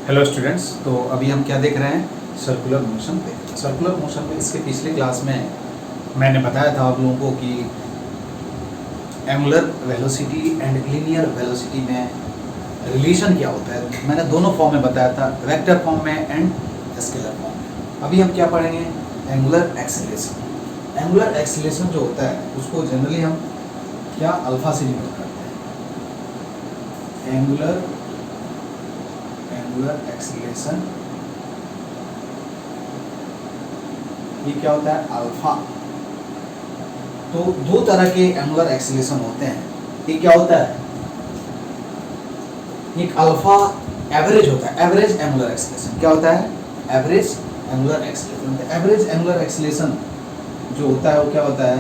Hello students, तो अभी हम क्या देख रहे हैं? सर्कुलर मोशन देख रहे हैं। सर्कुलर मोशन में इसके पिछले क्लास में मैंने बताया था आप लोगों को कि angular velocity and linear velocity में रिलेशन क्या होता है। मैंने दोनों फॉर्म में बताया था, वेक्टर फॉर्म में एंड स्केलर फॉर्म में। अभी हम क्या पढ़ेंगे? Angular acceleration. एंगुलर एक्सेलरेशन जो होता है उसको जनरली हम क्या अल्फा से डिनोट करते हैं। एंगुलर एक्सीलरेशन ये क्या होता है? अल्फा। तो दो तरह के एंगुलर एक्सीलरेशन होते हैं। ये क्या होता है? एक अल्फा एवरेज होता है, एवरेज एंगुलर एक्सीलरेशन। क्या होता है? Average angular acceleration. Average angular acceleration जो होता है वो क्या होता है?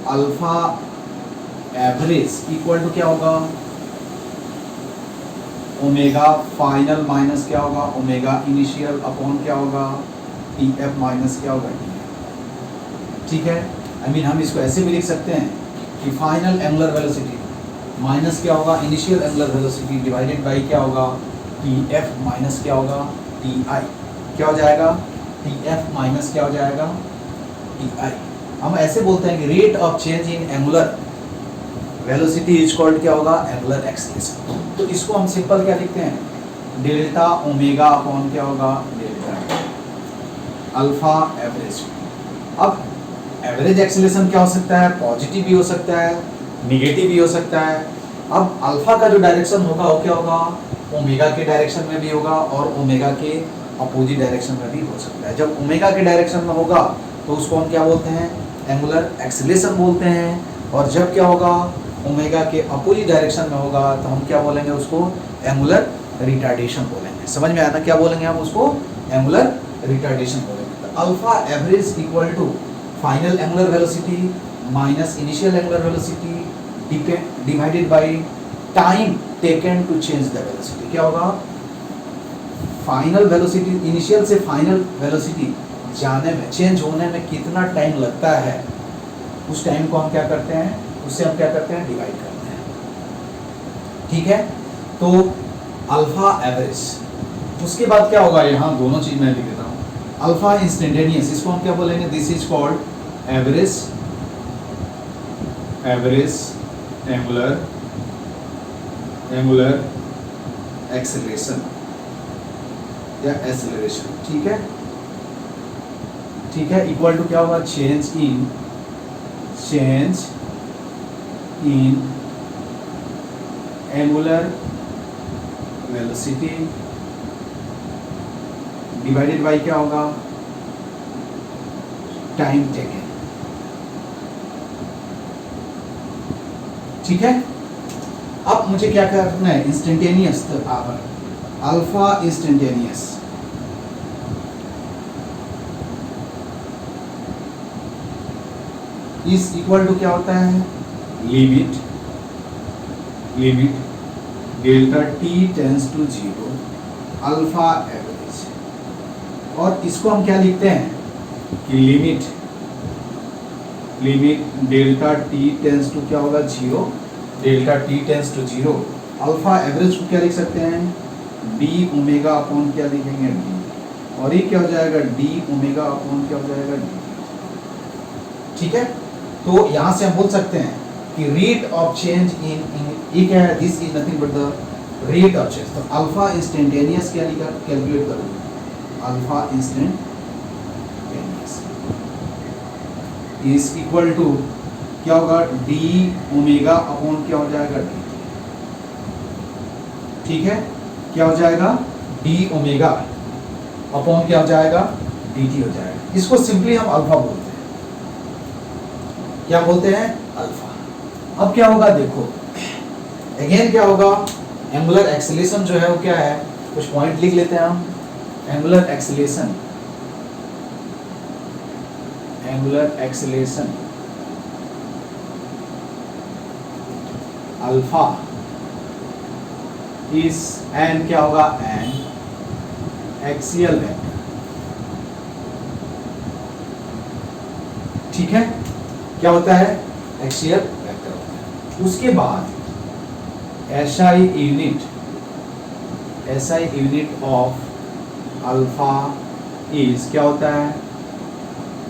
अल्फा एवरेज इक्वल टू क्या होगा? ओमेगा फाइनल माइनस क्या होगा? ओमेगा इनिशियल अपॉन क्या होगा? टी एफ माइनस क्या होगा? T F. ठीक है, आई मीन हम इसको ऐसे भी लिख सकते हैं कि फाइनल एंगुलर वेलोसिटी माइनस क्या होगा? Initial angular velocity divided by क्या होगा? टी एफ माइनस क्या होगा? T I. क्या हो जाएगा? टी एफ माइनस क्या हो जाएगा? T I. हम ऐसे बोलते हैं कि rate of change in angular velocity is called क्या होगा? Angular acceleration. तो इसको हम सिंपल क्या लिखते हैं? डेल्टा ओमेगा अपॉन क्या होगा? Delta alpha average. अब एवरेज एक्सीलरेशन क्या हो सकता है? पॉजिटिव भी हो सकता है, निगेटिव भी हो सकता है। अब अल्फा का जो डायरेक्शन होगा वो क्या होगा? ओमेगा के डायरेक्शन में भी होगा और ओमेगा के अपोजिट डायरेक्शन में भी हो सकता है। जब ओमेगा के डायरेक्शन में होगा तो उसको हम क्या बोलते हैं? एंगुलर एक्सीलरेशन बोलते हैं। और जब क्या होगा? ओमेगा के अपोजिट डायरेक्शन में होगा तो हम क्या बोलेंगे? उसको एंगुलर रिटार्डेशन बोलेंगे। समझ में आया ना? क्या बोलेंगे हम उसको? एंगुलर रिटार्डेशन बोलेंगे। तो alpha average equal to final angular velocity minus initial angular velocity divided by time taken to change the velocity. क्या होगा? फाइनल वेलोसिटी, इनिशियल से फाइनल वेलोसिटी जाने में, चेंज होने में कितना टाइम लगता है, उस टाइम को हम क्या करते हैं? उससे हम क्या करते हैं? डिवाइड करते हैं। ठीक है, तो अल्फा एवरेज। उसके बाद क्या होगा? यहाँ दोनों चीज मैं लिख देता हूँ। अल्फा इंस्टेंटेनियस, इसको हम क्या बोलेंगे? This is called average angular acceleration या एक्सेलरेशन। ठीक है, ठीक है, इक्वल टू क्या होगा? Change in angular velocity divided by क्या होगा? Time taken. ठीक है, अब मुझे क्या करना है? इंस्टेंटेनियस। तो alpha instantaneous is equal to क्या होता है? Limit delta t tends to zero alpha average. और इसको हम क्या लिखते हैं कि limit delta t tends to क्या होगा? Zero. Delta t tends to zero alpha average को क्या लिख सकते हैं? डी ओमेगा अपॉन क्या लिखेंगे? डी। और ये क्या हो जाएगा? डी ओमेगा अपॉन क्या हो जाएगा? डी। ठीक है, तो यहां से हम बोल सकते हैं कि रेट ऑफ चेंज इन ये क्या है? This is nothing but the rate of change. तो अल्फा इंस्टेंटेनियस क्या लिखा? कैलकुलेट करो। Alpha instantaneous is equal to क्या होगा? डी ओमेगा अपॉन क्या हो जाएगा? डी। ठीक है, क्या हो जाएगा? डी ओमेगा अपॉन क्या हो जाएगा? डी टी हो जाएगा। इसको सिंपली हम अल्फा बोलते हैं। क्या बोलते हैं? अल्फा। अब क्या होगा? देखो अगेन क्या होगा? एंगुलर एक्सीलरेशन जो है वो क्या है? कुछ पॉइंट लिख लेते हैं हम। Angular acceleration alpha is an क्या होगा? N axial vector. ठीक है, क्या होता है? एक्सियल वेक्टर होता है। उसके बाद SI unit SI unit of alpha is क्या होता है,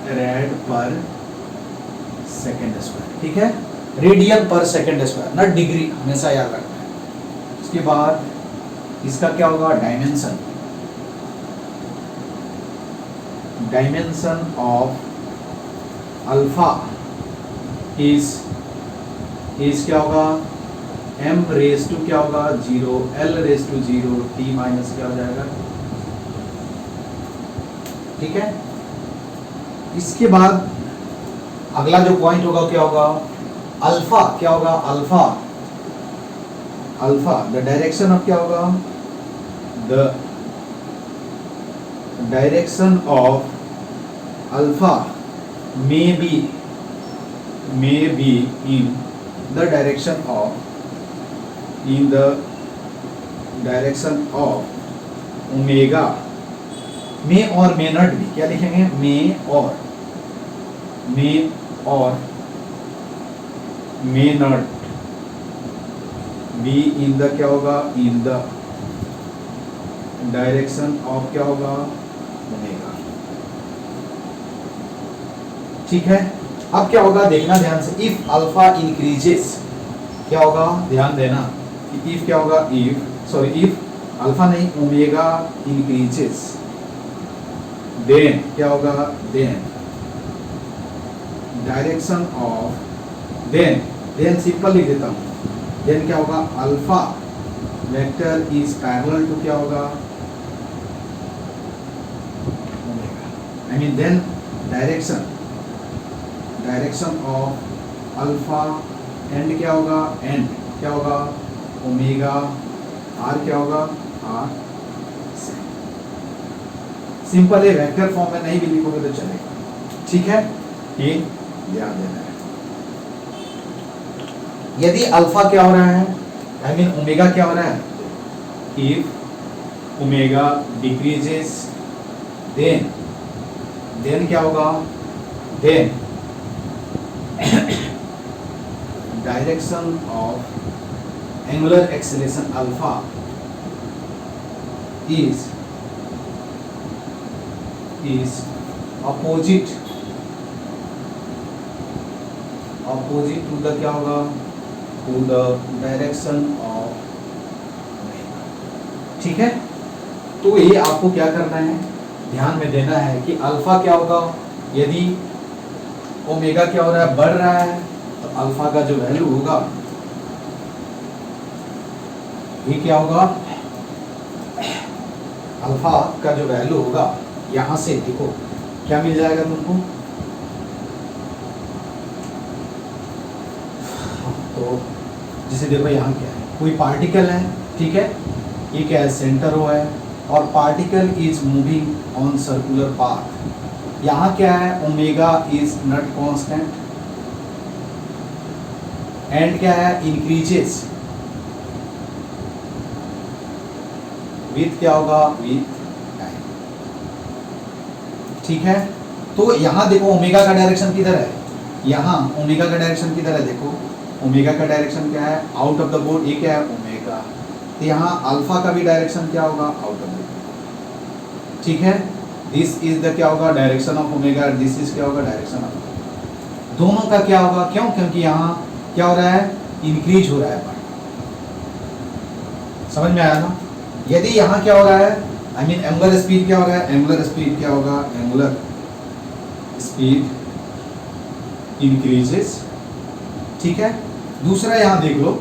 रेड पर सेकेंड स्क्वायर, ठीक है, रेडियन पर सेकेंड स्क्वायर, ना डिग्री, हमेशा याद रखना है। उसके बाद इसका क्या होगा, dimension, dimension of alpha is क्या होगा, m रेज टू क्या होगा 0, l raise to 0, t minus क्या हो जाएगा, ठीक है। इसके बाद अगला जो पॉइंट होगा क्या होगा, अल्फा क्या होगा, alpha, alpha the direction of क्या होगा, the direction of alpha may be in the direction of, in the direction of omega, may और मे नॉट भी, क्या लिखेंगे, मे और may not be in the क्या होगा, इन द डायरेक्शन ऑफ क्या होगा, ओमेगा, ठीक है। अब क्या होगा, देखना ध्यान से, इफ अल्फा इंक्रीजेस, क्या होगा, ध्यान देना कि इफ क्या होगा, इफ अल्फा नहीं, ओमेगा इंक्रीजेस, देन क्या होगा, then direction of, then simple लिख देता हूं, देन क्या होगा, alpha vector is parallel to क्या होगा, omega, I mean then direction of alpha and क्या होगा, एंड क्या होगा, ओमेगा, आर क्या होगा, आर, सिंपल है, वेक्टर फॉर्म में नहीं भी लिखोगे तो चलेगा, ठीक है, ये ध्यान देना है। यदि अल्फा क्या हो रहा है, आई मीन ओमेगा क्या हो रहा है, इफ ओमेगा डिक्रीजेस, देन क्या होगा, then direction of angular acceleration alpha is opposite to the क्या होगा, to the direction of omega, ठीक है। तो ये आपको क्या करना है, ध्यान में देना है कि अल्फा क्या होगा, यदि ओमेगा क्या हो रहा है, बढ़ रहा है, तो अल्फा का जो वैल्यू होगा ये क्या होगा, अल्फा का जो वैल्यू होगा, यहां से देखो क्या मिल जाएगा तुमको, तो जैसे देखो यहाँ क्या है, कोई पार्टिकल है, ठीक है, ये क्या है, सेंटर हो है, और particle is moving on circular path, यहाँ क्या है, omega is not constant, and क्या है, इंक्रीजेस विथ क्या होगा, विथ टाइम, ठीक है। तो यहाँ देखो ओमेगा का डायरेक्शन किधर है, यहाँ ओमेगा का डायरेक्शन किधर है, देखो ओमेगा का डायरेक्शन क्या है, आउट ऑफ द बोर्ड, ये क्या है, ओमेगा, तो यहाँ अल्फा का भी डायरेक्शन क्या होगा, आउट ऑफ द बोर्ड, ठीक है। दिस इज द क्या होगा, direction of omega, this is क्या होगा, डायरेक्शन ऑफ, दोनों का क्या होगा, क्यों, क्योंकि यहाँ क्या हो रहा है, इंक्रीज हो रहा है, समझ में आया ना। यदि यहाँ क्या हो रहा है, आई मीन एंगुलर स्पीड क्या हो रहा है, एंगुलर स्पीड क्या होगा, एंगुलर स्पीड इंक्रीजेस, ठीक है। दूसरा यहाँ देख लो,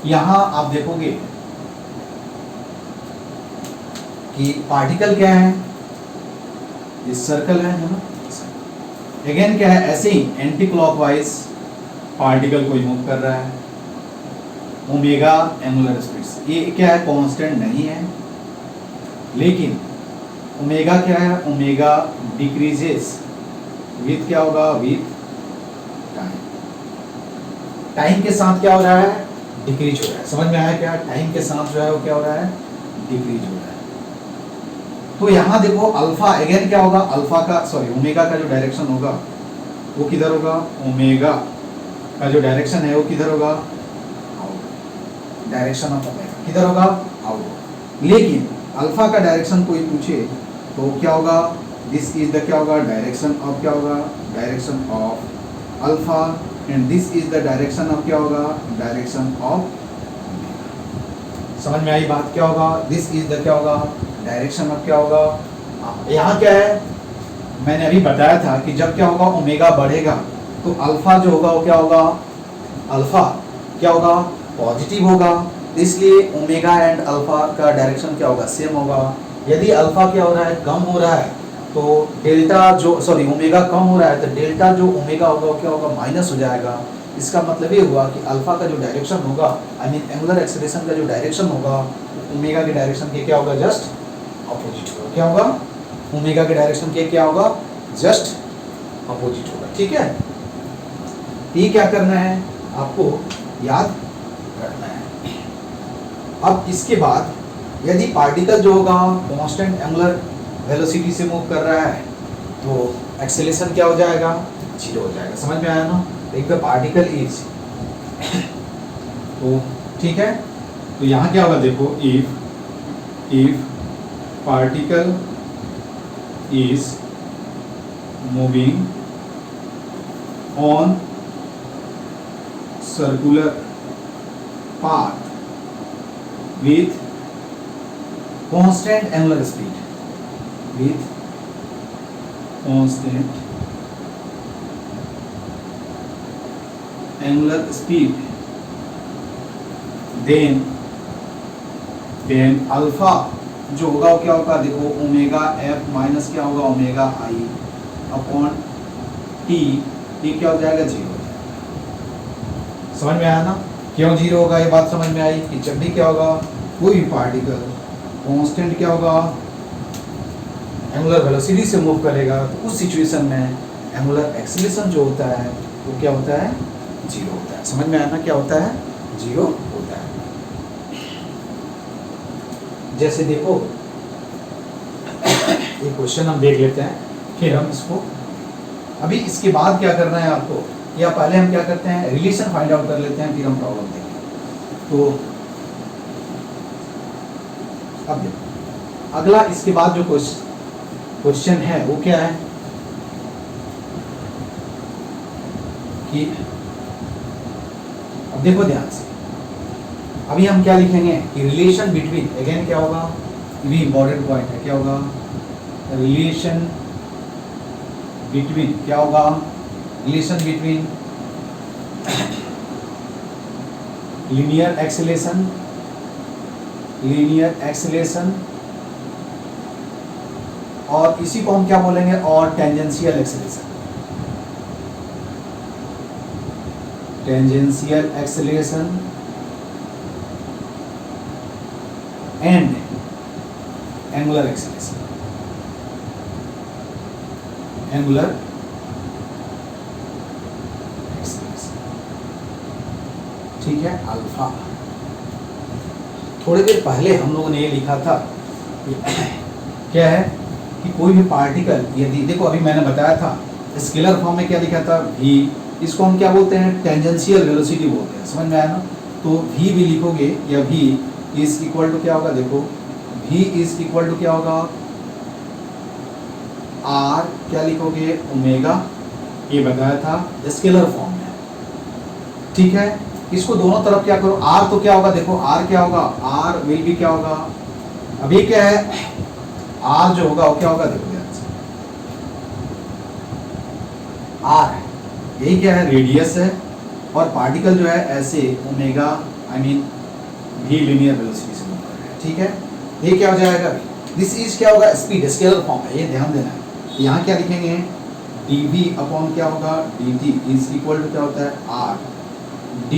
यहाँ आप देखोगे कि पार्टिकल क्या है, ये सर्कल है ना, अगेन क्या है, ऐसे ही एंटी क्लॉकवाइज पार्टिकल कोई मूव कर रहा है, ओमेगा एंगुलर स्पीड, ये क्या है, कांस्टेंट नहीं है, लेकिन ओमेगा क्या है, ओमेगा डिक्रीजेस विथ क्या होगा, विथ टाइम, टाइम के साथ क्या हो रहा है, डिक्रीज हो रहा है, समझ में आया क्या, टाइम के साथ जो है वो क्या हो रहा है, डिक्रीज हो रहा है। तो यहाँ देखो अल्फा अगेन क्या होगा, अल्फा का सॉरी ओमेगा का जो डायरेक्शन होगा वो किधर होगा, ओमेगा का जो डायरेक्शन है वो किधर होगा, डायरेक्शन ऑफ ओमेगा किधर होगा, आउट। लेकिन अल्फा का डायरेक्शन कोई पूछे तो क्या होगा, दिस इज द क्या होगा डायरेक्शन ऑफ क्या होगा, direction of alpha, and this is the direction of क्या होगा, डायरेक्शन ऑफ। समझ में आई बात, क्या होगा, दिस इज द क्या होगा डायरेक्शन ऑफ क्या होगा। यहाँ क्या है, मैंने अभी बताया था कि जब क्या होगा ओमेगा बढ़ेगा तो अल्फा जो होगा वो क्या होगा, अल्फा क्या होगा पॉजिटिव होगा, इसलिए ओमेगा एंड अल्फा का डायरेक्शन क्या होगा सेम होगा। यदि अल्फा क्या हो रहा है कम हो रहा है तो डेल्टा जो सॉरी ओमेगा कम हो रहा है तो डेल्टा जो ओमेगा होगा वो क्या होगा माइनस हो जाएगा। इसका मतलब ये हुआ कि अल्फा का जो डायरेक्शन होगा आई मीन एंगुलर एक्सेलरेशन का जो डायरेक्शन होगा ओमेगा के डायरेक्शन के क्या होगा जस्ट अपोजिट होगा। क्या होगा, ओमेगा के डायरेक्शन के क्या होगा जस्ट अपोजिट होगा। ठीक है, ये क्या करना है आपको याद रखना है। अब इसके बाद यदि पार्टिकल जो होगा कांस्टेंट एंगुलर वेलोसिटी से मूव कर रहा है तो एक्सेलरेशन क्या हो जाएगा, जीरो हो जाएगा। समझ में आया ना, एक द पार्टिकल इज तो ठीक है, तो यहाँ क्या होगा देखो, if particle is moving on circular path with constant angular speed, with constant angular speed, then alpha जो होगा वो क्या होगा देखो ओमेगा एफ माइनस क्या होगा ओमेगा आई अपॉन टी, ये क्या हो जाएगा जीरो हो जाएगा। समझ में आया ना, क्यों जीरो होगा ये बात समझ में आई कि जब भी क्या होगा कोई भी पार्टिकल कांस्टेंट क्या होगा एंगुलर वेलोसिटी से मूव करेगा तो उस सिचुएशन में एंगुलर एक्सीलरेशन जो होता है वो क्या होता है जीरो होता है। समझ में आया ना, क्या होता है जीरो होता है। जैसे देखो एक क्वेश्चन हम देख लेते हैं, फिर हम इसको अभी इसके बाद क्या करना है आपको, या पहले हम क्या करते हैं रिलेशन फाइंड आउट कर लेते हैं फिर हम प्रॉब्लम देखेंगे। तो अब देखो अगला इसके बाद जो क्वेश्चन है वो क्या है कि अब देखो ध्यान से, अभी हम क्या लिखेंगे कि रिलेशन बिटवीन, अगेन क्या होगा ये भी इंपॉर्टेंट पॉइंट है, क्या होगा रिलेशन बिटवीन, क्या होगा रिलेशन बिटवीन लीनियर एक्सेलरेशन और इसी को हम क्या बोलेंगे और tangential acceleration, tangential acceleration and angular acceleration, angular ठीक है अल्फा। थोड़ी देर पहले हम लोगों ने ये लिखा था क्या है कि कोई भी पार्टिकल यदि देखो अभी मैंने बताया था स्केलर फॉर्म में क्या लिखा था v, इसको हम क्या बोलते हैं टेंजेंशियल वेलोसिटी बोलते हैं। समझ में आया ना, तो v भी लिखोगे या v इज इक्वल टू क्या होगा देखो v इज इक्वल टू क्या होगा r, क्या लिखोगे ओमेगा, ये बताया था स्केलर फॉर्म में। ठीक है, इसको दोनों तरफ क्या करो r तो क्या होगा देखो r क्या होगा r विल भी क्या होगा, अभी क्या है r जो होगा वो क्या होगा देखो ध्यान से r यही क्या है रेडियस है और पार्टिकल जो है ऐसे omega I mean v linear velocity से मूव कर रहा है। ठीक है, ये क्या हो जाएगा दिस इज क्या होगा स्पीड, स्केलर फॉर्म है ये ध्यान देना है। यहाँ क्या लिखेंगे dv अपॉन क्या होगा dt इज इक्वल टू क्या होता है r d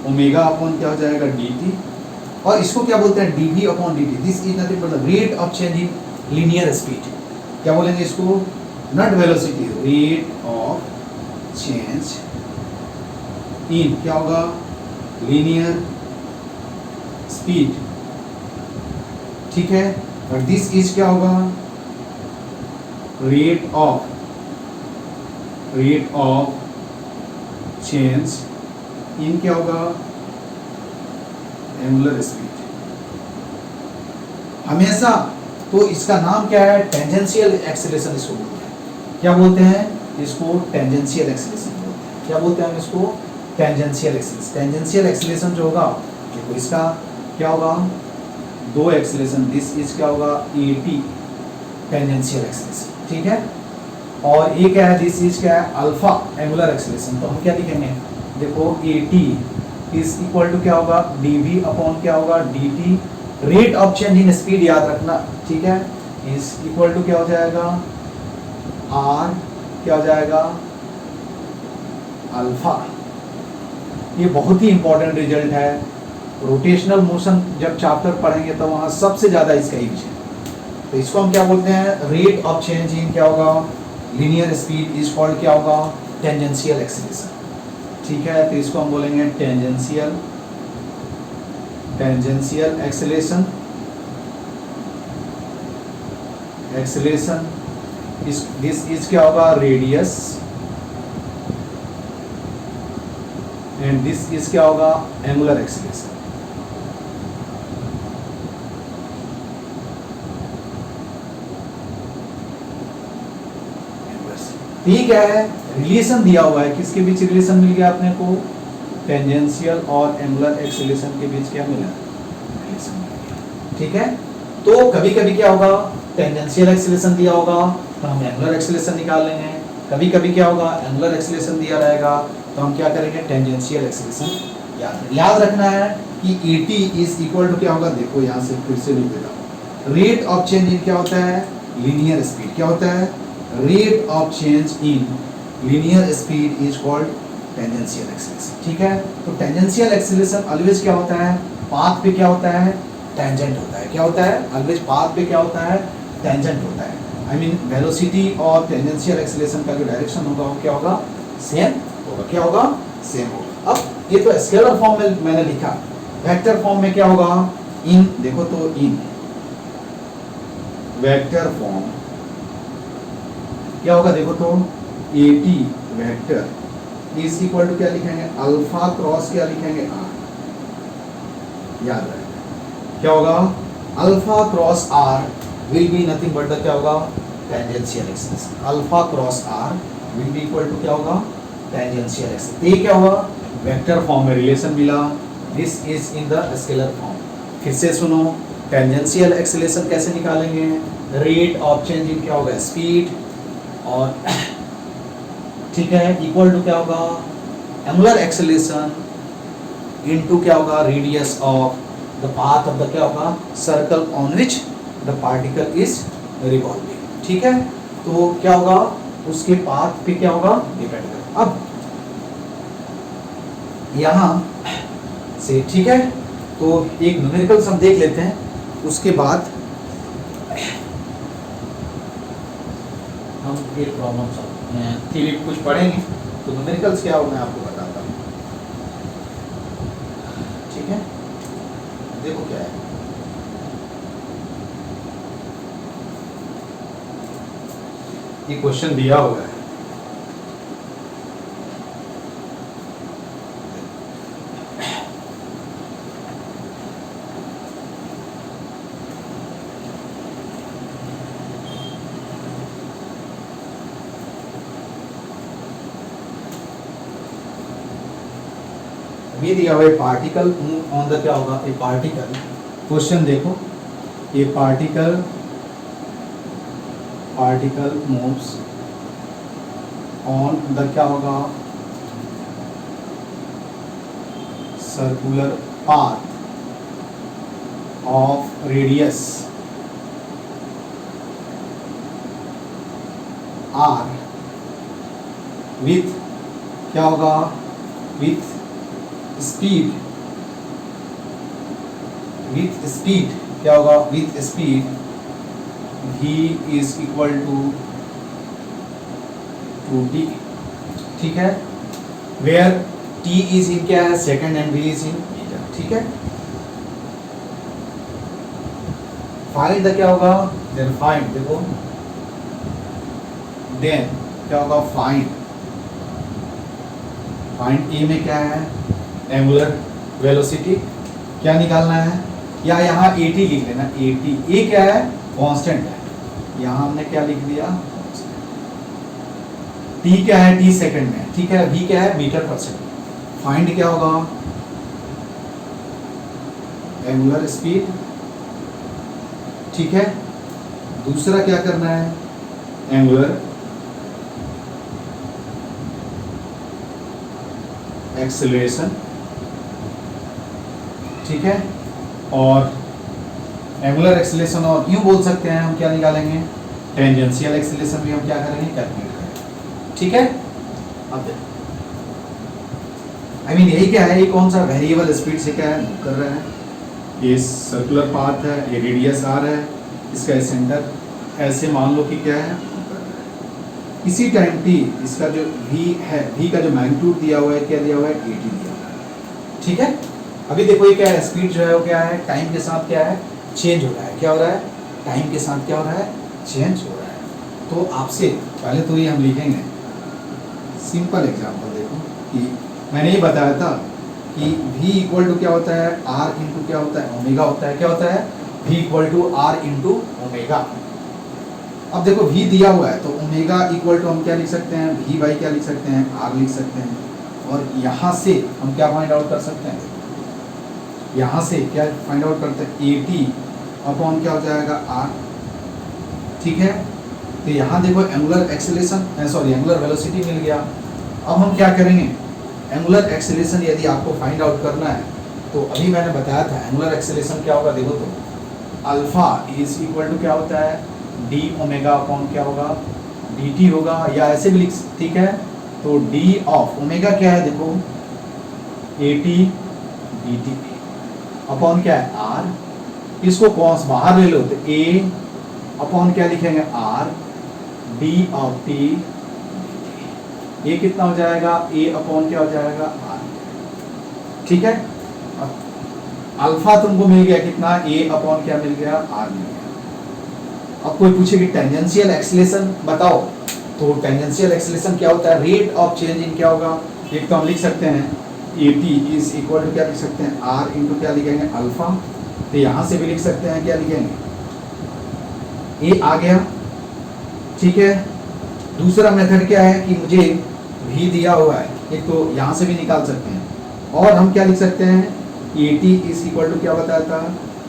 ओमेगा अपॉन क्या हो जाएगा dt, और इसको क्या बोलते हैं dv upon dt, this is nothing but the rate of change in linear speed. क्या बोलेंगे इसको not velocity, rate of change इन क्या होगा लीनियर स्पीड। ठीक है, और दिस इज क्या होगा रेट ऑफ चेंज इन क्या होगा एंगुलर स्पीड। हमेशा। तो इसका नाम क्या है, टेंजेंशियल एक्सेलरेशन इसको बोलते हैं। क्या बोलते हैं इसको, टेंजेंशियल एक्सेलरेशन बोलते हैं। क्या बोलते हैं हम इसको, टेंजेंशियल एक्सेलरेशन। टेंजेंशियल एक्सेलरेशन जो होगा, देखो इसका क्या होगा, दो एक्सेलरेशन, दिस इज क्या होगा, एटी टेंजेंशियल एक्सेलरेशन, ठीक है। और ये क्या है, दिस इज क्या है, अल्फा एंगुलर एक्सेलरेशन। तो हम क्या लिखेंगे, देखो एटी इज इक्वल टू क्या होगा, डीवी अपॉन क्या होगा, dt, rate of change in speed याद रखना, ठीक है, इज इक्वल टू क्या हो जाएगा, r क्या हो जाएगा, अल्फा। ये बहुत ही इंपॉर्टेंट रिजल्ट है। रोटेशनल मोशन जब चैप्टर पढ़ेंगे तो वहां सबसे ज्यादा इसका ही विषय। तो इसको हम क्या बोलते हैं, रेट ऑफ चेंज इन क्या होगा, लीनियर स्पीड इज कॉल्ड क्या होगा, टेंजेंशियल एक्सेलरेशन, ठीक है। तो इसको हम बोलेंगे टेंजेंशियल एक्सेलरेशन। दिस इज क्या होगा, रेडियस, एंड दिस इज क्या होगा, एंगुलर एक्सेलरेशन। ठीक है, रिलेशन दिया हुआ है, किसके बीच रिलेशन मिल गया अपने को, टेंजेंशियल और एंगुलर एक्सेलरेशन के बीच क्या मिला, रिलेशन मिल गया, ठीक है। तो कभी कभी क्या होगा, टेंजेंशियल एक्सेलरेशन दिया होगा तो हम एंगुलर एक्सेलरेशन निकाल लेंगे। कभी कभी क्या होगा, एंगुलर एक्सेलरेशन दिया रहेगा तो हम क्या करेंगे, टेंजेंशियल एक्सेलरेशन। याद रखना है कि ET इज इक्वल टू क्या होगा, देखो यहाँ से फिर से लिख देता हूँ, रेट ऑफ चेंज इन क्या होता है, लीनियर स्पीड। क्या होता है, rate of change in linear speed is called tangential acceleration, ठीक है। तो टेंजेंशियल एक्सेलरेशन ऑलवेज क्या होता है, पाथ पे क्या होता है, टेंजेंट होता है। क्या होता है, ऑलवेज पाथ पे क्या होता है, टेंजेंट होता है। आई मीन वेलोसिटी और टेंजेंशियल एक्सेलरेशन का जो डायरेक्शन होगा वो क्या होगा, सेम होगा। क्या होगा, सेम होगा। अब ये तो स्केलर फॉर्म में मैंने लिखा, वेक्टर फॉर्म में क्या होगा, इन देखो तो इन वेक्टर फॉर्म क्या होगा, देखो तो AT vector is equal to क्या लिखेंगे, अल्फा क्रॉस क्या लिखेंगे, r। याद रखें क्या होगा, alpha cross r will be nothing but the क्या होगा, tangential acceleration. Alpha cross r will be equal to क्या होगा, टेंजेंशियल एक्सेलरेशन। ये क्या हुआ, वेक्टर फॉर्म में रिलेशन मिला, this is in the scalar form. फिर से सुनो, टेंजेंशियल एक्सेलरेशन कैसे निकालेंगे, रेट ऑफ चेंज इन क्या होगा, स्पीड, और ठीक है, इक्वल टू क्या होगा, एंगुलर एक्सेलरेशन इनटू क्या होगा, radius of the path of the क्या होगा, circle on which the particle is revolving, ठीक है। तो क्या होगा, उसके पाथ पे क्या होगा, डिपेंड करेगा। अब यहां से ठीक है, तो एक न्यूमेरिकल्स हम देख लेते हैं, उसके बाद हम एक प्रॉब्लम थ्योरी कुछ पढ़ेंगे। तो न्यूमेरिकल्स क्या हो मैं आपको बताता हूँ, ठीक है। देखो क्या है, ये क्वेश्चन दिया हुआ है, ये दिया हुआ है, पार्टिकल मूव ऑन द क्या होगा, ए पार्टिकल, क्वेश्चन देखो, ये पार्टिकल मूव्स ऑन द क्या होगा, circular path of radius r with क्या होगा, विथ स्पीड क्या होगा, with speed v is equal to 2t, ठीक है, वेयर t इज इन क्या है, second, and v is in metre, ठीक है। फाइंड द क्या होगा, देन फाइंड, देखो देन क्या होगा, फाइंड ए में क्या है, एंगुलर वेलोसिटी क्या निकालना है, या यहाँ 80 लिख लेना, 80। ए क्या है? कांस्टेंट है, यहाँ हमने क्या लिख दिया? टी क्या है? टी सेकंड में, ठीक है। वी क्या है? मीटर पर सेकंड। फाइंड क्या होगा? एंगुलर स्पीड, ठीक है। दूसरा क्या करना है? एंगुलर एक्सेलरेशन, ठीक है। और एंगुलर एक्सेलरेशन, और यूं बोल सकते हैं हम क्या निकालेंगे? टेंजेंशियल एक्सेलरेशन भी हम क्या करेंगे? कैलकुलेट करेंगे, ठीक है। अब देखो, आई मीन यही क्या है? ये कौन सा वेरिएबल स्पीड से क्या है कर रहा है? ये सर्कुलर पाथ है, ये रेडियस आर है, इसका सेंटर ऐसे मान लो कि क्या है? इसी टाइम टी, इसका जो v है, v का जो मैग्नीट्यूड दिया हुआ है, क्या दिया हुआ है? 80 दिया हुआ है, ठीक है। अभी देखो ये क्या है? स्पीड जो है वो क्या है? टाइम के साथ क्या है? चेंज हो रहा है। क्या हो रहा है? टाइम के साथ क्या हो रहा है? चेंज हो रहा है। तो आपसे पहले तो ये हम लिखेंगे सिंपल एग्जांपल। देखो कि मैंने ये बताया था कि v इक्वल टू क्या होता है? r इंटू क्या होता है? ओमेगा होता है। क्या होता है? v equal to r into omega. अब देखो v दिया हुआ है तो ओमेगा इक्वल टू हम क्या लिख सकते हैं? v बाई क्या लिख सकते हैं? r लिख सकते हैं। और यहाँ से हम क्या फाइंड आउट कर सकते हैं? यहाँ से क्या फाइंड आउट करते हैं? 80 अपॉन क्या हो जाएगा? r, ठीक है। तो यहाँ देखो angular acceleration, sorry angular velocity मिल गया। अब हम क्या करेंगे? एंगुलर एक्सेलरेशन यदि आपको फाइंड आउट करना है तो अभी मैंने बताया था एंगुलर एक्सेलरेशन क्या होगा? देखो तो अल्फा इज इक्वल टू क्या होता है? डी ओमेगा अपॉन क्या होगा? डी टी होगा, या ऐसे भी लिख, ठीक है। तो डी ऑफ ओमेगा क्या है? देखो 80 डी टी अपॉन क्या है? आर। इसको कौन सा बाहर ले लो तो ए अपॉन क्या लिखेंगे? R D of T. ये कितना हो जाएगा? ए अपॉन क्या हो जाएगा? आर, ठीक है। अल्फा तुमको मिल गया कितना? ए अपॉन क्या मिल गया? आर मिल गया। अब कोई पूछे कि टेंजेंशियल एक्सेलरेशन बताओ, तो टेंजेंशियल एक्सेलरेशन क्या होता है? रेट ऑफ चेंज इन क्या होगा? एक तो हम लिख सकते हैं AT इज इक्वल टू क्या लिख सकते हैं? R इंटू क्या लिखेंगे? अल्फा। तो यहाँ से भी लिख सकते हैं, क्या लिखेंगे? A आ गया, ठीक है। दूसरा मेथड क्या है कि मुझे V दिया हुआ है, एक तो यहाँ से भी निकाल सकते हैं। और हम क्या लिख सकते हैं? AT इज इक्वल टू क्या बताया था?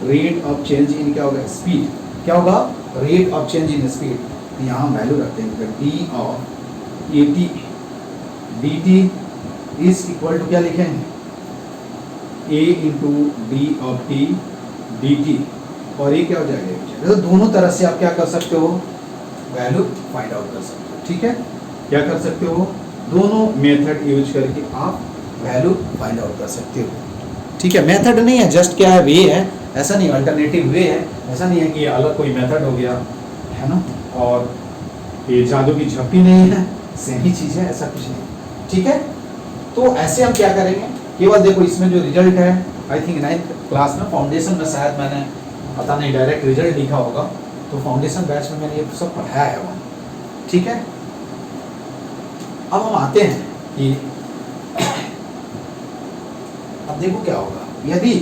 रेट ऑफ चेंज इन क्या होगा? स्पीड। क्या होगा? Rate of change in speed. यहाँ हम वैल्यू रखते हैं d of AT dt is equal to क्या लिखेंगे? a into d of t dt। और ये क्या हो जाएगा? तो दोनों तरह से आप क्या कर सकते हो? वैल्यू फाइंड आउट कर सकते हो, ठीक है। क्या कर सकते हो? दोनों मेथड यूज करके आप वैल्यू फाइंड आउट कर सकते हो, ठीक है। मेथड नहीं है, जस्ट क्या है? वे है, ऐसा नहीं, अल्टरनेटिव वे है। ऐसा नहीं है कि अलग कोई मेथड हो गया है ना, और ये जादू की झप्पी नहीं है, सेम ही चीज़ है, ऐसा कुछ नहीं, ठीक है। तो ऐसे हम क्या करेंगे? केवल देखो इसमें जो रिजल्ट है, आई थिंक 9th क्लास में फाउंडेशन में शायद मैंने पता नहीं डायरेक्ट रिजल्ट लिखा होगा, तो फाउंडेशन बैच में मैंने ये सब पढ़ाया है वहाँ, ठीक है। अब हम आते हैं कि अब देखो क्या होगा यदि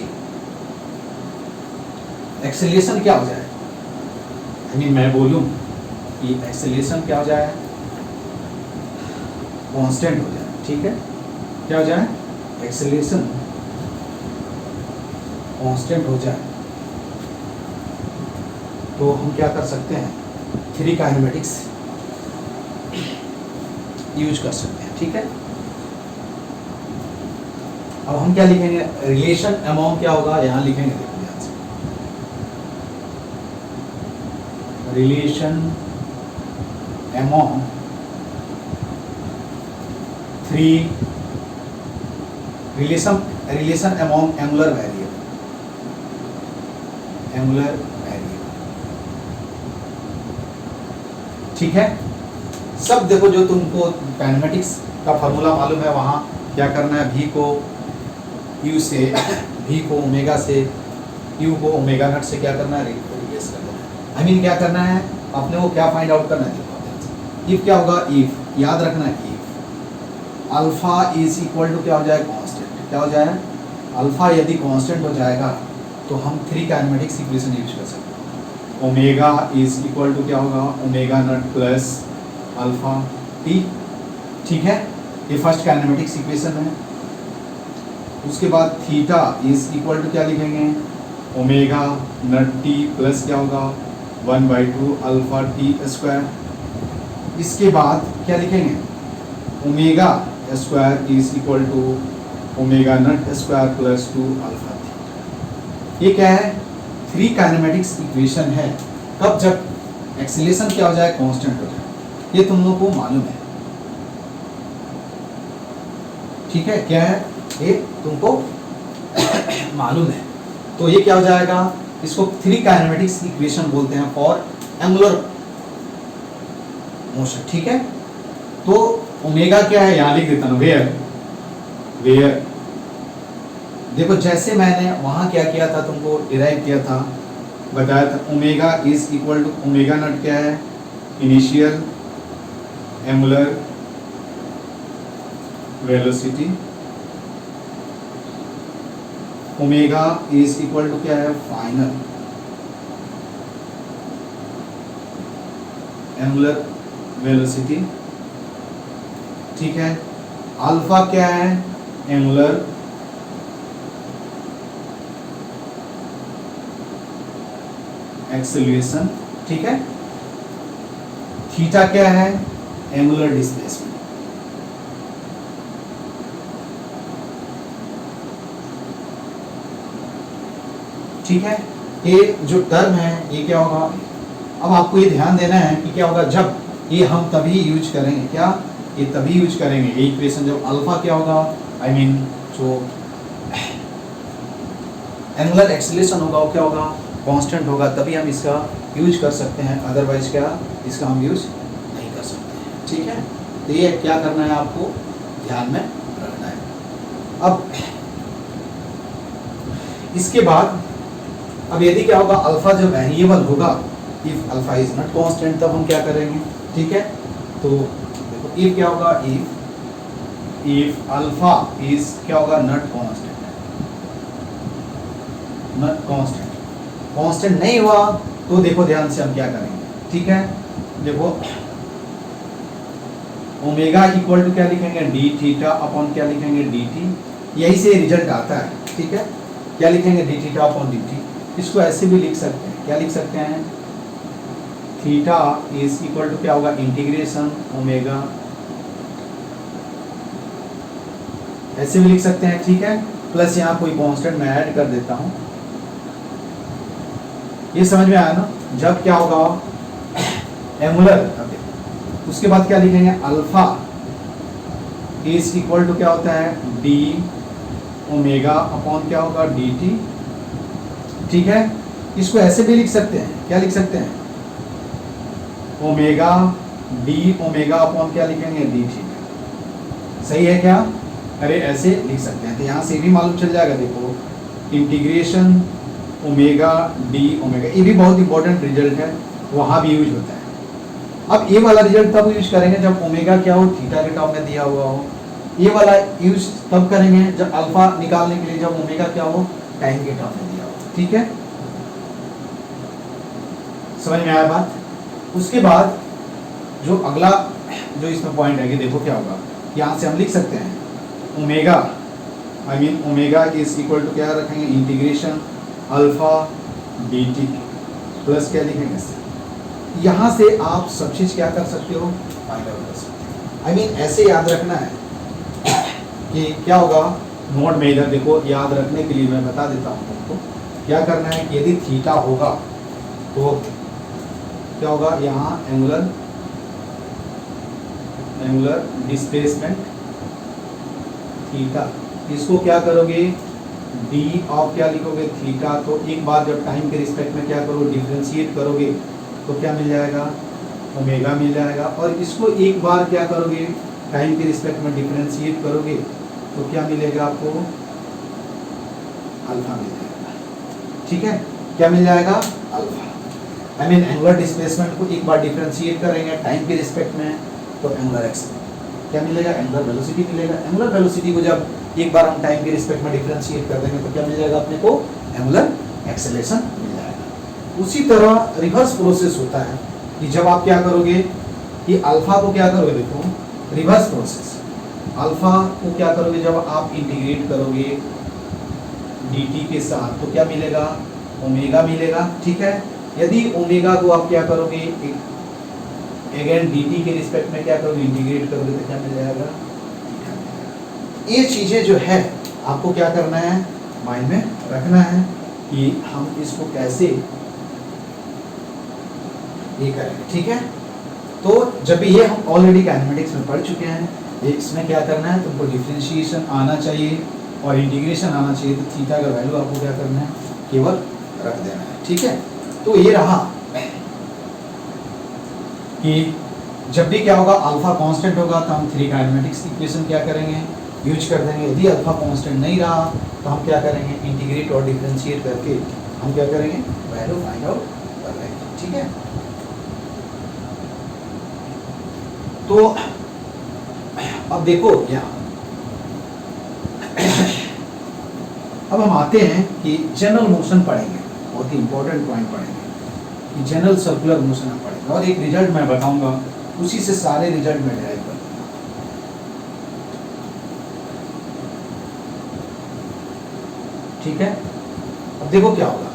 एक्सेलरेशन क्या हो जाए, आई मीन मैं बोलूं कि एक्सेलरेशन क्या हो जाए? कांस्टेंट हो जाए, ठीक है। क्या हो जाए? एक्सेलरेशन कांस्टेंट हो जाए तो हम क्या कर सकते हैं? 3 काइनेमेटिक्स यूज कर सकते हैं, ठीक है। अब हम क्या लिखेंगे? रिलेशन अमॉन्ग क्या होगा? यहाँ लिखेंगे, देखो ध्यान से, relation among 3 relation among angular variable, ठीक है। सब देखो जो तुमको काइनेमेटिक्स का फॉर्मूला मालूम है, वहाँ क्या करना है? v को u से, v को ओमेगा से, u को ओमेगा नॉट से क्या करना है? रिप्लेस कर देना है। आई मीन क्या करना है? अपने को क्या फाइंड आउट करना है? देखो इफ क्या होगा? इफ, याद रखना है, if alpha is equal to क्या हो जाएगा? कांस्टेंट। क्या हो जाए? अल्फा यदि कांस्टेंट हो जाएगा तो हम 3 काइनेमेटिक्स इक्वेशन यूज कर सकते हैं। ओमेगा इज इक्वल टू क्या होगा, omega naught plus alpha T, ठीक है, ये फर्स्ट काइनेमेटिक्स इक्वेशन है। उसके बाद थीटा इज इक्वल टू क्या लिखेंगे, ओमेगा नॉट टी प्लस क्या होगा 1/2 अल्फा टी स्क्वायर। इसके बाद क्या लिखेंगे, omega square is equal to omega naught square plus 2 alpha theta. ये क्या है, 3 काइनेमेटिक्स इक्वेशन है। कब, जब एक्सीलरेशन क्या हो जाए, कांस्टेंट हो जाए। ये तुम लोग को मालूम है, ठीक है, क्या है ये तुमको मालूम है। तो ये क्या हो जाएगा, इसको 3 काइनेमेटिक्स इक्वेशन बोलते हैं फॉर एंगुलर मोशन, ठीक है। तो ओमेगा क्या है, यहां लिख देता हूं, वेयर देखो, जैसे मैंने वहां क्या किया था, तुमको डिराइव किया था, बताया था, omega is equal to omega naught क्या है, initial angular velocity, omega is equal to क्या है, फाइनल एंगुलर वेलोसिटी, ठीक है। अल्फा क्या है, एंगुलर एक्सेलरेशन, ठीक है। थीटा क्या है, एंगुलर डिस्प्लेसमेंट, ठीक है। ये जो टर्म है ये क्या होगा, अब आपको ये ध्यान देना है कि क्या होगा, जब ये हम तभी यूज करेंगे, क्या ये तभी यूज करेंगे ये इक्वेशन जब अल्फा क्या होगा, आई मीन जो एंगुलर एक्सेलरेशन होगा वो क्या होगा, कांस्टेंट होगा, तभी हम इसका यूज कर सकते हैं, अदरवाइज क्या इसका हम यूज नहीं कर सकते, ठीक है। तो ये क्या करना है, आपको ध्यान में रखना है। अब इसके बाद अब यदि क्या होगा, अल्फा जब वेरिएबल होगा, if alpha is not constant, तब हम क्या करेंगे, ठीक है। तो देखो इफ क्या होगा, इफ अल्फा इज क्या होगा, not constant, not constant, constant नहीं हुआ तो देखो ध्यान से हम क्या करेंगे, ठीक है। देखो ओमेगा इक्वल टू क्या लिखेंगे, डी थीटा अपॉन क्या लिखेंगे, डी टी, यही से रिजल्ट आता है, ठीक है। क्या लिखेंगे, D theta upon d T. इसको ऐसे भी लिख सकते हैं, क्या लिख सकते हैं, थीटा इज इक्वल टू क्या होगा, इंटीग्रेशन ओमेगा, ऐसे भी लिख सकते हैं, ठीक है। प्लस यहाँ कोई कांस्टेंट मैं ऐड कर देता हूं, ये समझ में आया ना। जब क्या होगा एंगुलर, उसके बाद क्या लिखेंगे, अल्फा इज इक्वल टू क्या होता है, डी ओमेगा अपॉन क्या होगा, डी टी, ठीक है। इसको ऐसे भी लिख सकते हैं, क्या लिख सकते हैं, ओमेगा डी ओमेगा अपॉन क्या लिखेंगे, डी थीटा, सही है क्या, अरे ऐसे लिख सकते हैं। तो यहाँ से भी मालूम चल जाएगा, देखो इंटीग्रेशन ओमेगा डी ओमेगा, ये भी बहुत इंपॉर्टेंट रिजल्ट है, वहां भी यूज होता है। अब ये वाला रिजल्ट तब यूज करेंगे जब ओमेगा क्या हो, थीटा के टर्म में दिया हुआ हो। ये वाला यूज तब करेंगे जब अल्फा निकालने के लिए, जब ओमेगा क्या हो, टाइम के टर्म में दिया हो, ठीक है। समझ में आया बात। उसके बाद जो अगला जो इसमें पॉइंट है कि देखो क्या होगा, यहाँ से हम लिख सकते हैं omega, I mean omega is equal to क्या रखेंगे, integration alpha d t plus क्या लिखेंगे, यहाँ से आप सब चीज क्या कर सकते हो, फाइंड आउट कर सकते हो। आई मीन ऐसे याद रखना है कि क्या होगा, नोट में इधर देखो, याद रखने के लिए मैं बता देता हूँ तुमको क्या करना है कि यदि थीटा होगा तो क्या होगा, यहाँ एंगुलर डिस्प्लेसमेंट थीटा, इसको क्या करोगे, डी ऑफ क्या लिखोगे, थीटा। तो एक बार जब टाइम के रिस्पेक्ट में क्या करो, डिफरेंशिएट करोगे तो क्या मिल जाएगा, ओमेगा मिल जाएगा। और इसको एक बार क्या करोगे, टाइम के रिस्पेक्ट में डिफरेंशिएट करोगे तो क्या मिलेगा आपको, अल्फा मिल जाएगा, ठीक है। क्या मिल जाएगा, alpha. I mean angular displacement को एक बार डिफरेंशिएट करेंगे टाइम के रिस्पेक्ट में तो एंगुलर एक्स क्या मिलेगा, एंगुलर वेलोसिटी मिलेगा। एंगुलर वेलोसिटी को जब एक बार हम टाइम के रिस्पेक्ट में डिफरेंशिएट कर देंगे तो क्या मिल जाएगा अपने को, एंगुलर एक्सेलरेशन मिल जाएगा। उसी तरह रिवर्स प्रोसेस होता है कि जब आप क्या करोगे कि अल्फा को क्या करोगे, देखो रिवर्स प्रोसेस, अल्फा को क्या करोगे जब आप इंटीग्रेट करोगे dt के साथ तो क्या मिलेगा, ओमेगा मिलेगा, ठीक है। यदि ओमेगा को आप क्या करोगे अगेन dt के रिस्पेक्ट में क्या करोगे, इंटीग्रेट करोगे तो क्या मिल जाएगा, ये चीजें जो है आपको क्या करना है, माइंड में रखना है कि हम इसको कैसे ये करेंगे, ठीक है। तो जब भी ये हम ऑलरेडी काइनेमेटिक्स में पढ़ चुके हैं, इसमें क्या करना है, तुमको डिफरेंशिएशन आना चाहिए और इंटीग्रेशन आना चाहिए, तो थीटा का वैल्यू आपको क्या करना है, केवल रख देना है, ठीक है। तो ये रहा कि जब भी क्या होगा, अल्फा कांस्टेंट होगा तो हम 3 काइनेमेटिक्स इक्वेशन क्या करेंगे, यूज कर देंगे। यदि अल्फा कांस्टेंट नहीं रहा तो हम क्या करेंगे, इंटीग्रेट और डिफरेंशिएट करके हम क्या करेंगे, वैल्यू फाइंड आउट कर लेंगे, ठीक है। तो अब देखो यहाँ अब हम आते हैं कि जनरल मोशन पढ़ेंगे, बहुत ही इंपॉर्टेंट पॉइंट पढ़ेंगे कि जनरल सर्कुलर मोशन हम पढ़ेंगे, और एक रिजल्ट मैं बताऊंगा, उसी से सारे रिजल्ट में डिराइव करूंगा, ठीक है। अब देखो क्या होगा,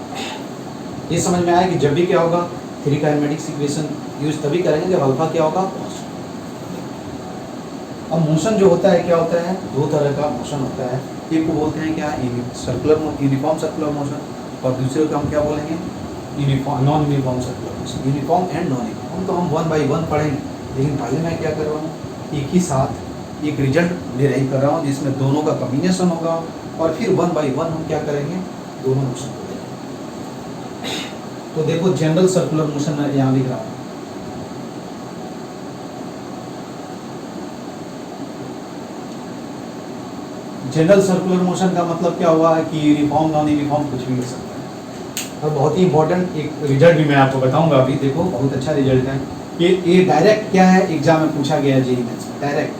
ये समझ में आया कि जब भी क्या होगा 3 काइनेमेटिक्स इक्वेशन यूज तभी करेंगे जब अल्फा क्या होगा, अब मोशन जो होता है क्या होता है, 2 तरह का मोशन होता है, एक को बोलते हैं क्या, सर्कुलर यूनिफॉर्म सर्कुलर मोशन, और दूसरे को हम क्या बोलेंगे, uniform non uniform circular motion, uniform and non uniform. तो हम 1 बाई 1 पढ़ेंगे, लेकिन पहले मैं क्या कर रहा हूँ, एक ही साथ एक रिजल्ट डिराइव कर रहा हूँ जिसमें दोनों का कॉम्बिनेशन होगा, और फिर 1 बाई 1 हम क्या करेंगे, दोनों मोशन को देखेंगे। तो देखो जनरल सर्कुलर मोशन मैं यहाँ लिख रहा हूँ, जनरल सर्कुलर मोशन का मतलब क्या हुआ है कि यूनिफॉर्म नॉन यूनिफॉर्म कुछ भी हो सकता है। और बहुत ही इंपॉर्टेंट एक रिजल्ट भी मैं आपको बताऊंगा अभी, देखो बहुत अच्छा रिजल्ट है ये डायरेक्ट क्या है, एग्जाम में पूछा गया है जेईई मेंस में डायरेक्ट,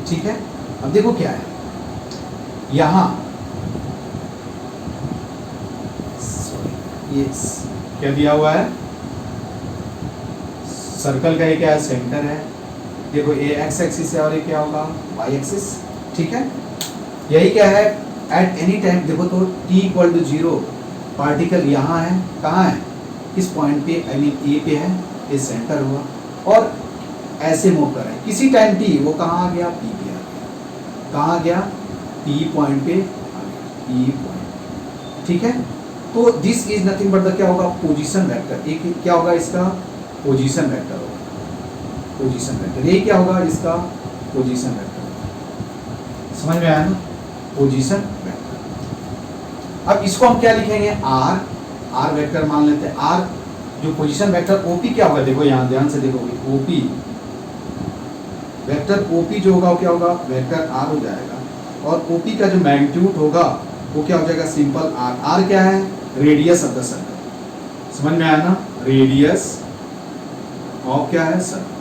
ठीक है। अब देखो क्या है, यहाँ ये क्या दिया हुआ है, सर्कल का ये क्या है, सेंटर है, देखो ये एक्स एक्सिस है और ये क्या होगा, वाई एक्सिस, ठीक है। यही क्या है, एट एनी टाइम देखो तो t इक्वल टू 0 पार्टिकल यहाँ है, कहाँ है, इस पॉइंट पे, आई मीन ए पे है, ये सेंटर हुआ और ऐसे मूव कर रहा है, किसी टाइम t वो कहाँ आ गया, p पे आ गया, कहाँ आ गया, p पॉइंट पे आ गया, p पॉइंट, ठीक है। तो this is nothing but the क्या होगा, पोजीशन वेक्टर, एक क्या होगा इसका, पोजीशन वेक्टर होगा, पोजीशन वेक्टर, यही क्या होगा इसका, पोजीशन वेक्टर, समझ में आया ना, पोजीशन वेक्टर। अब इसको हम क्या लिखेंगे, आर वेक्टर मान लेते हैं, आर जो पोजीशन वेक्टर ओपी क्या होगा, देखो यहाँ ध्यान से देखोगे, ओपी वेक्टर, ओपी जो होगा वो क्या होगा, वेक्टर आर हो जाएगा, और ओपी का जो मैग्नीट्यूड होगा वो क्या हो जाएगा, सिंपल आर, आर क्या है, रेडियस ऑफ द सर्कल, समझ में आया ना, रेडियस ऑफ क्या है, सर्कल,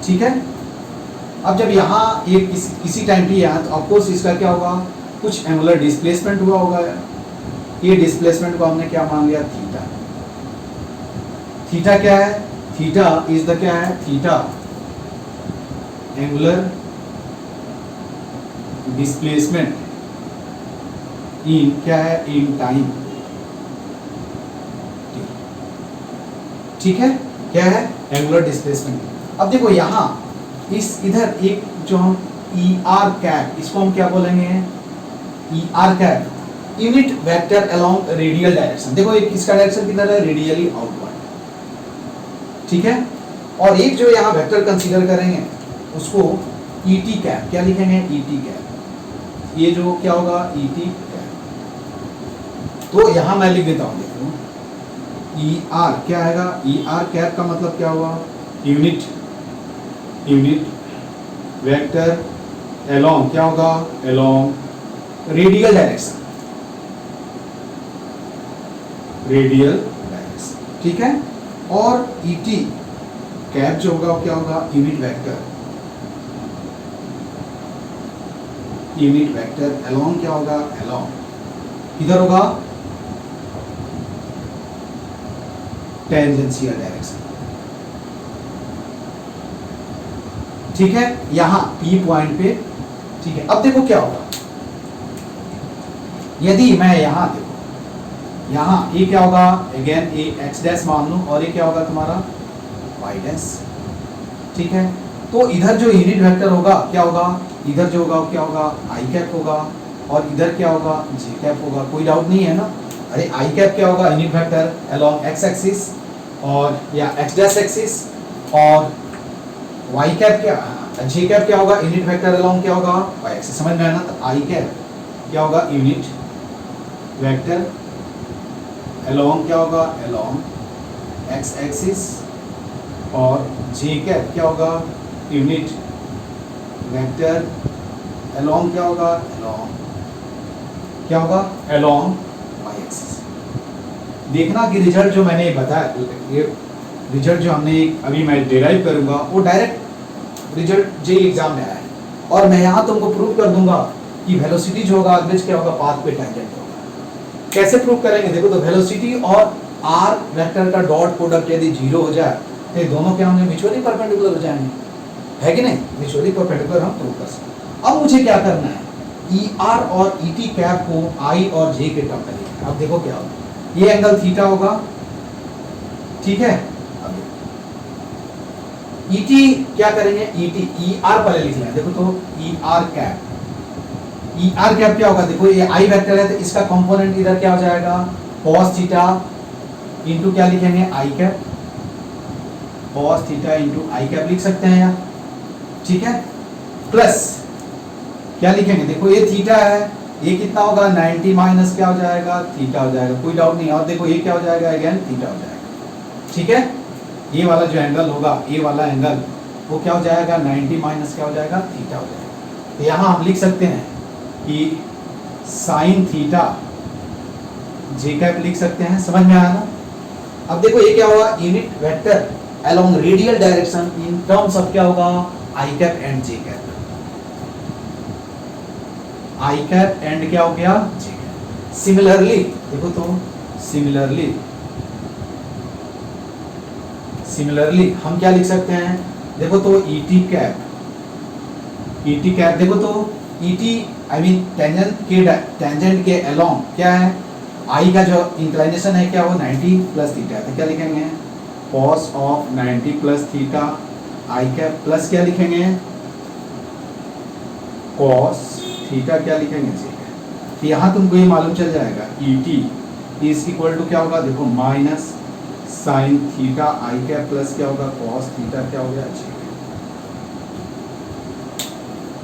ठीक है। अब जब यहाँ ये किसी टाइम टी यहाँ, तो ऑफकोर्स इसका क्या होगा, कुछ एंगुलर डिस्प्लेसमेंट हुआ होगा, ये डिस्प्लेसमेंट को हमने क्या मान लिया, थीटा, थीटा क्या है, थीटा इज द क्या है, थीटा एंगुलर डिस्प्लेसमेंट इन क्या है, इन टाइम, ठीक है, क्या है, एंगुलर डिस्प्लेसमेंट। अब देखो यहाँ इस इधर एक जो हम ई आर कैप, इसको हम क्या बोलेंगे, ई r cap, unit vector along radial direction, देखो एक इसका डायरेक्शन किधर है, रेडियली आउटवर्ड, ठीक है। और एक जो यहाँ वेक्टर कंसीडर करेंगे उसको ई टी कैप, क्या लिखेंगे, ई टी कैप, ये जो क्या होगा, ई टी कैप। तो यहाँ मैं लिख देता हूँ, देखो ई आर क्या आएगा, ई आर कैप का मतलब क्या हुआ, यूनिट वेक्टर अलोंग क्या होगा, along radial direction, radial direction, ठीक है। और ई टी कैप जो होगा वो क्या होगा, unit vector unit vector along क्या होगा, अलोंग किधर होगा, टेंजेंशियल डायरेक्शन। ठीक है, यहां P पॉइंट पे। ठीक है, अब देखो क्या होगा, यदि मैं यहां देखो, यहां ये क्या होगा, अगेन ये x डैश मान लूं और ये क्या होगा तुम्हारा y डैश। ठीक है, तो इधर जो यूनिट वेक्टर होगा क्या होगा, इधर जो होगा क्या होगा, i कैप होगा, और इधर क्या होगा, j कैप होगा। कोई डाउट नहीं है ना। अरे i कैप क्या होगा, unit vector along x axis और या x डैश एक्सिस, और y कैप क्या, j कैप क्या होगा, यूनिट वेक्टर अलोंग क्या होगा, y एक्सिस। समझ में आया ना। तो i कैप क्या होगा, यूनिट वेक्टर अलोंग क्या होगा, अलोंग x एक्सिस, और j कैप क्या होगा, यूनिट वेक्टर अलोंग क्या होगा, अलोंग क्या होगा, अलोंग y एक्सिस। देखना कि रिजल्ट जो मैंने बताया, ये रिजल्ट जो हमने अभी मैं डिराइव करूंगा वो डायरेक्ट रिजल्ट जे एग्जाम में आया है, और मैं यहाँ तुमको प्रूव कर दूंगा कि वेलोसिटी जो होगा ऑब्वियस क्या होगा, पाथ पे टेंजेंट होगा। कैसे प्रूव करेंगे, देखो तो वेलोसिटी और r वेक्टर का डॉट प्रोडक्ट यदि 0 हो जाए तो दोनों क्या होंगे, म्यूचुअली परपेंडिकुलर हो जाएंगे, है कि नहीं। म्यूचुअली परपेंडिकुलर हम प्रूव कर सकते। अब मुझे क्या करना है, ER और ET कैप को I और J के टर्म में लिखना है। अब देखो क्या होगा, ये एंगल थीटा होगा, ठीक है। अब ET क्या करेंगे, ER पहले लिख लें। देखो तो ER कैप, ER कैप क्या होगा, देखो ये I वेक्टर है तो इसका कंपोनेंट इधर क्या हो जाएगा, cos थीटा इंटू क्या लिखेंगे, I cap, cos theta into I cap लिख सकते हैं यार। ठीक है, प्लस क्या लिखेंगे, देखो ये थीटा है, ये कितना होगा 90 माइनस क्या हो जाएगा, थीटा हो जाएगा। कोई डाउट नहीं। और देखो ये क्या हो जाएगा, अगेन थीटा हो जाएगा। ठीक है, ये वाला जो एंगल होगा, ये वाला एंगल वो क्या हो जाएगा, 90 माइनस क्या हो जाएगा, थीटा हो जाएगा। तो यहाँ हम लिख सकते हैं कि साइन थीटा जे कैप लिख सकते हैं। समझ में आया ना। अब देखो ये क्या होगा, unit vector along radial direction in terms of क्या होगा, i cap and j cap. I cap and क्या हो गया, जे कैप। सिमिलरली देखो तो सिमिलरली हम क्या लिख सकते हैं, देखो तो ईटी कैप देखो तो ईटी आई मीन टेंजेंट के अलोंग क्या है, आई का जो इंक्लिनेशन है क्या, वो 90 प्लस थीटा। तो क्या लिखेंगे, cos of 90 plus theta i cap, plus क्या लिखेंगे, cos थीटा क्या लिखेंगे, जी। तो यहाँ तुमको ये मालूम चल जाएगा ET इज इक्वल टू क्या होगा, देखो minus sine theta i cap plus क्या होगा, cos थीटा क्या हो गया, जी।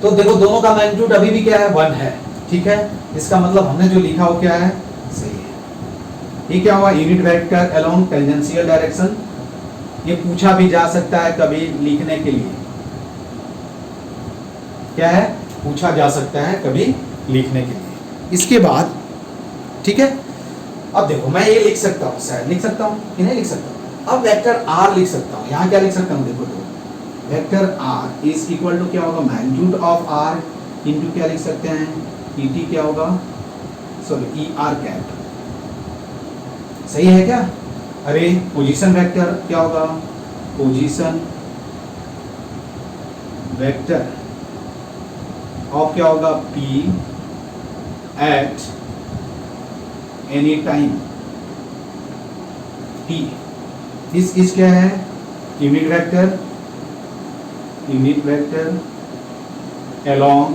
तो देखो दोनों का मैग्नीट्यूड अभी भी क्या है, 1 है। ठीक है, इसका मतलब हमने जो लिखा हो क्या है, सही है। ये क्या हुआ, unit vector along tangential direction. ये पूछा भी जा सकता है कभी लिखने के लिए, क्या है, पूछा जा सकता है कभी लिखने के लिए। इसके बाद ठीक है, अब देखो मैं ये लिख सकता हूँ, शायद लिख सकता हूँ कि नहीं लिख सकता। अब वेक्टर R लिख सकता हूँ। यहाँ क्या लिख सकता हूँ, देखो तो vector R is equal to क्या होगा, मैग्नीट्यूड ऑफ R इंटू क्या लिख सकते हैं, ET क्या होगा, सॉरी ER कैप। सही है क्या। अरे पोजीशन वेक्टर क्या होगा, पोजीशन वेक्टर ऑफ क्या होगा, P at any time T। इस क्या है, unit vector along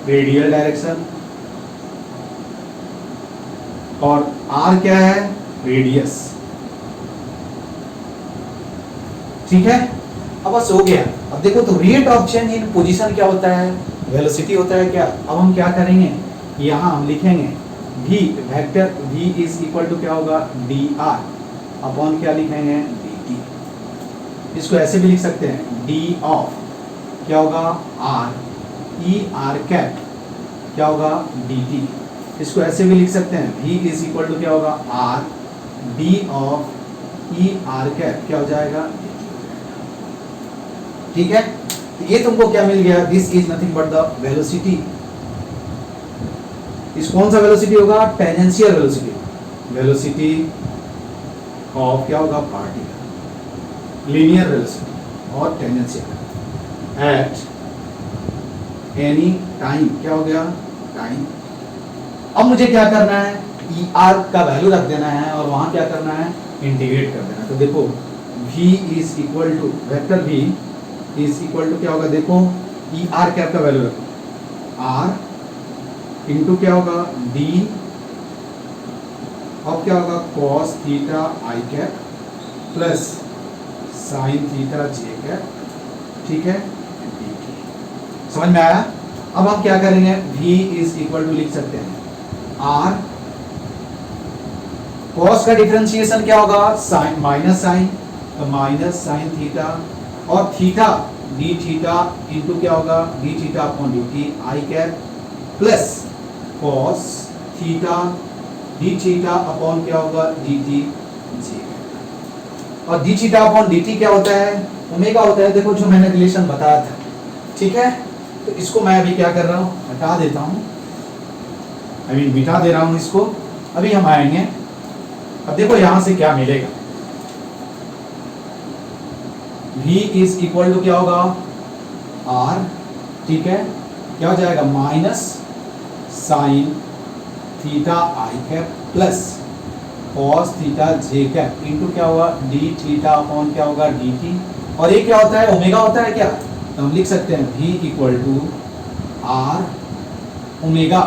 radial direction, और R क्या है, रेडियस। ठीक है, अब बस हो गया। अब देखो तो rate of change in position क्या होता है, वेलोसिटी होता है क्या। अब हम क्या करेंगे, यहाँ हम लिखेंगे v vector v is equal to क्या होगा, dr अपॉन क्या लिखेंगे, dt। इसको ऐसे भी लिख सकते हैं, d ऑफ क्या होगा, r e r कैप क्या होगा, dt। इसको ऐसे भी लिख सकते हैं, v इज इक्वल टू क्या होगा, r d of e r cap क्या हो जाएगा, dt। ठीक है, ये तुमको क्या मिल गया, this is nothing but the velocity. इस कौन सा वेलोसिटी होगा, टेंजेंशियल वेलोसिटी, वेलोसिटी ऑफ क्या होगा पार्टिकल, लीनियर वेलोसिटी और टेंजेंशियल एट एनी टाइम, क्या हो गया टाइम। अब मुझे क्या करना है, ई आर का वैल्यू रख देना है और वहां क्या करना है, इंटीग्रेट कर देना है। तो देखो v is equal to vector v is equal to क्या होगा, देखो ई आर कैप का वैल्यू रखो, r इंटू क्या होगा d, अब क्या होगा cos theta i cap plus sin theta j cap, ठीक है, समझ में आया। अब हम क्या करेंगे, v इज इक्वल टू लिख सकते हैं r, cos का डिफरेंशिएशन क्या होगा, साइन माइनस साइन, तो माइनस साइन थीटा और थीटा डी थीटा इंटू क्या होगा D theta upon d T I cap plus cos theta D theta upon क्या होगा डी टी जी, और D theta upon d T क्या होता है, ओमेगा होता है। देखो जो मैंने रिलेशन बताया था, ठीक है। तो इसको मैं अभी क्या कर रहा हूँ, हटा देता हूँ, मिटा दे रहा हूँ इसको। अभी हम आएंगे, अब देखो यहां से क्या मिलेगा, v इज इक्वल टू क्या होगा r, ठीक है, क्या हो जाएगा minus sine theta i cap plus cos theta j cap into क्या होगा d थीटा अपॉन क्या होगा dt, और ये क्या होता है, ओमेगा होता है क्या, तो हम लिख सकते हैं v equal to r omega,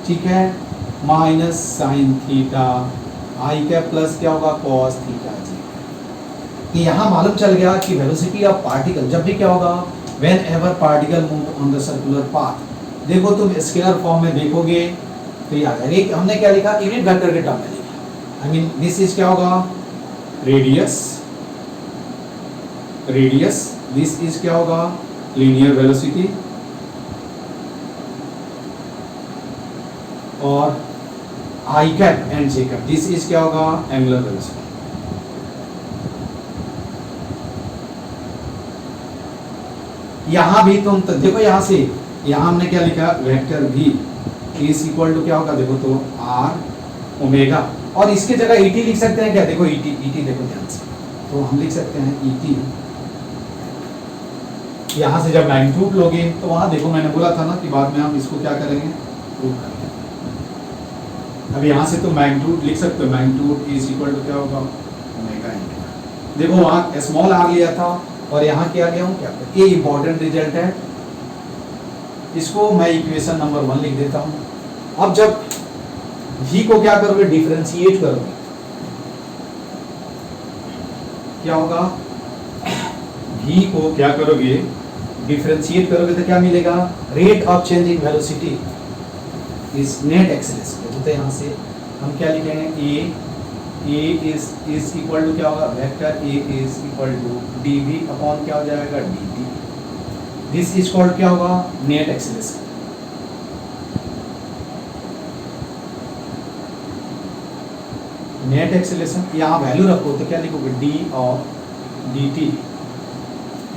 ठीक है, minus sine theta i cap plus क्या होगा cos थीटा जी। कि यहाँ मालूम चल गया कि वेलोसिटी ऑफ पार्टिकल जब भी क्या होगा, when ever particle move on the circular path, देखो तुम स्केलर फॉर्म में देखोगे तो ये आ जाएगा। हमने क्या लिखा, यूनिट वेक्टर के टर्म में लिखा, दिस इज क्या होगा रेडियस, रेडियस, दिस इज क्या होगा लीनियर वेलोसिटी, और i cap and j cap, this is क्या होगा एंगुलर वेलोसिटी। यहां भी तुम तो देखो, यहां से यहां हमने क्या लिखा, vector v is equal to क्या होगा, देखो तो r ओमेगा, और इसके जगह et लिख सकते हैं क्या, देखो et देखो ध्यान से, तो हम लिख सकते हैं et, यहां से जब मैग्नीट्यूड लोगे तो वहां देखो मैंने बोला था ना कि बाद में हम इसको क्या करेंगे, प्रूव करेंगे। अब यहाँ से तो मैग्नीट्यूड लिख सकते हो, मैग्नीट्यूड इज इक्वल टू क्या होगा ओमेगा इंटू, देखो वहाँ स्मॉल आर लिया था और यहाँ क्या लिया हूँ, क्या ये इंपॉर्टेंट रिजल्ट है, इसको मैं इक्वेशन नंबर 1 लिख देता हूँ। अब जब v को क्या करोगे, डिफरेंशिएट करोगे, क्या होगा, v को क्या करोगे डिफरेंशिएट करोगे तो क्या मिलेगा, rate of change in velocity is net acceleration. तो यहाँ से हम क्या लिखेंगे, a इज इक्वल टू क्या होगा, vector a is equal to dv upon क्या हो जाएगा dt, दिस इज कॉल्ड क्या होगा नेट एक्सेलरेशन। नेट एक्सेलरेशन यहाँ वैल्यू रखो तो क्या लिखोगे, d और dt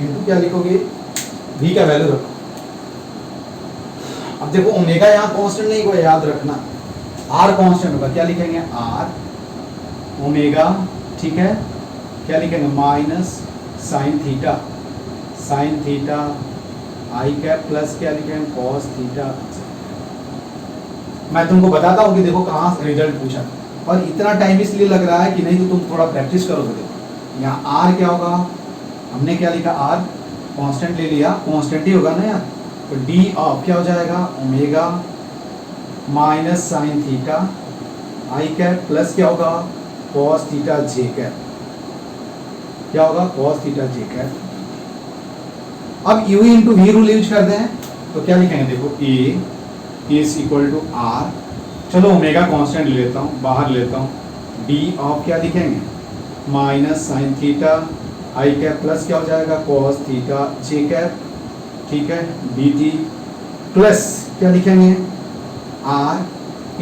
इनटू क्या लिखोगे, v का वैल्यू रखो। अब देखो ओमेगा यहाँ कांस्टेंट नहीं हुआ, याद रखना r कांस्टेंट होगा, क्या लिखेंगे r ओमेगा, ठीक है, क्या लिखेंगे minus sine theta i cap plus क्या लिखेंगे cos थीटा। मैं तुमको बताता हूँ कि देखो कहाँ रिजल्ट पूछा, और इतना टाइम इसलिए लग रहा है कि नहीं तो तुम थोड़ा प्रैक्टिस करोगे। देखो यहाँ r क्या होगा, हमने क्या लिखा r कांस्टेंट ले लिया, कांस्टेंट ही होगा ना यार, तो d ऑफ क्या हो जाएगा omega minus sine theta i cap plus क्या होगा cos थीटा जे कैप, क्या होगा cos थीटा जे कैप। अब u into v rule use करते हैं तो क्या लिखेंगे, देखो a is equal to r, चलो ओमेगा कांस्टेंट ले लेता हूँ, बाहर लेता हूँ, d ऑफ क्या लिखेंगे minus sine theta i cap plus क्या हो जाएगा cos थीटा जे कैप, ठीक है, dt प्लस क्या लिखेंगे r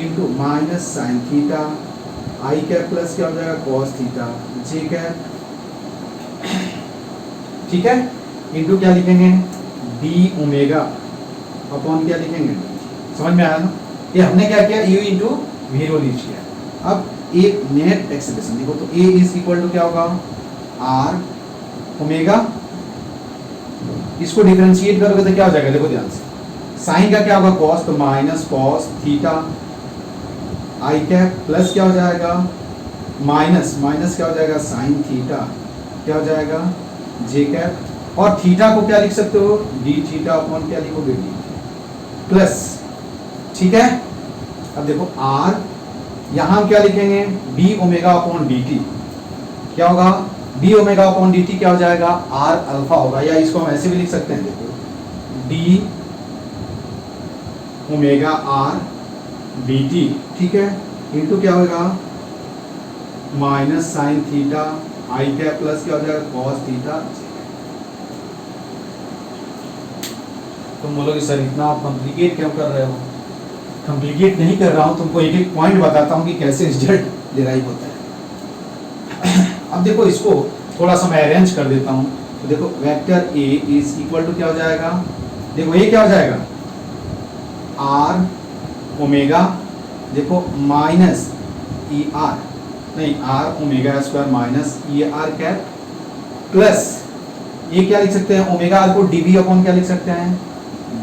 into minus sine theta i cap plus क्या हो जाएगा cos थीटा जे कैप, ठीक है, इंटू क्या लिखेंगे डी ओमेगा अपॉन क्या लिखेंगे, समझ में आया ना। ये हमने क्या किया, u इंटू वी रो लीज किया। अब ए नेट एक्सेलरेशन देखो, तो ए इज इक्वल टू क्या होगा, आर ओमेगा, इसको डिफरेंशिएट करोगे तो क्या हो जाएगा, देखो ध्यान से, साइन का क्या होगा कॉस, तो minus cos theta i cap plus क्या हो जाएगा माइनस माइनस क्या हो जाएगा साइन थीटा क्या हो जाएगा जे कैप, और थीटा को क्या लिख सकते हो, डी थीटा अपॉन क्या लिखोगे, डी प्लस, ठीक है। अब देखो आर, यहां हम क्या लिखेंगे, D omega upon d T, क्या होगा D omega upon d T क्या हो जाएगा, आर अल्फा होगा, या इसको हम ऐसे भी लिख सकते हैं, देखो D omega R D T, ठीक है, इंटू क्या होगा minus sine theta i cap plus क्या हो जाएगा कॉस थीटा। तुम बोलोगे सर इतना आप कॉम्प्लिकेट क्यों कर रहे हो, कॉम्प्लिकेट नहीं कर रहा हूं, तुमको एक एक पॉइंट बताता हूं कि कैसे रिजल्ट डिराइव होता है। अब देखो इसको थोड़ा सा मैं अरेंज कर देता हूं, तो देखो vector a is equal to क्या हो जाएगा, देखो ये क्या हो जाएगा आर ओमेगा, देखो माइनस ई आर, नहीं r omega square minus e r cap plus, ये क्या लिख सकते हैं ओमेगा आर को डीवी अपॉन क्या लिख सकते हैं,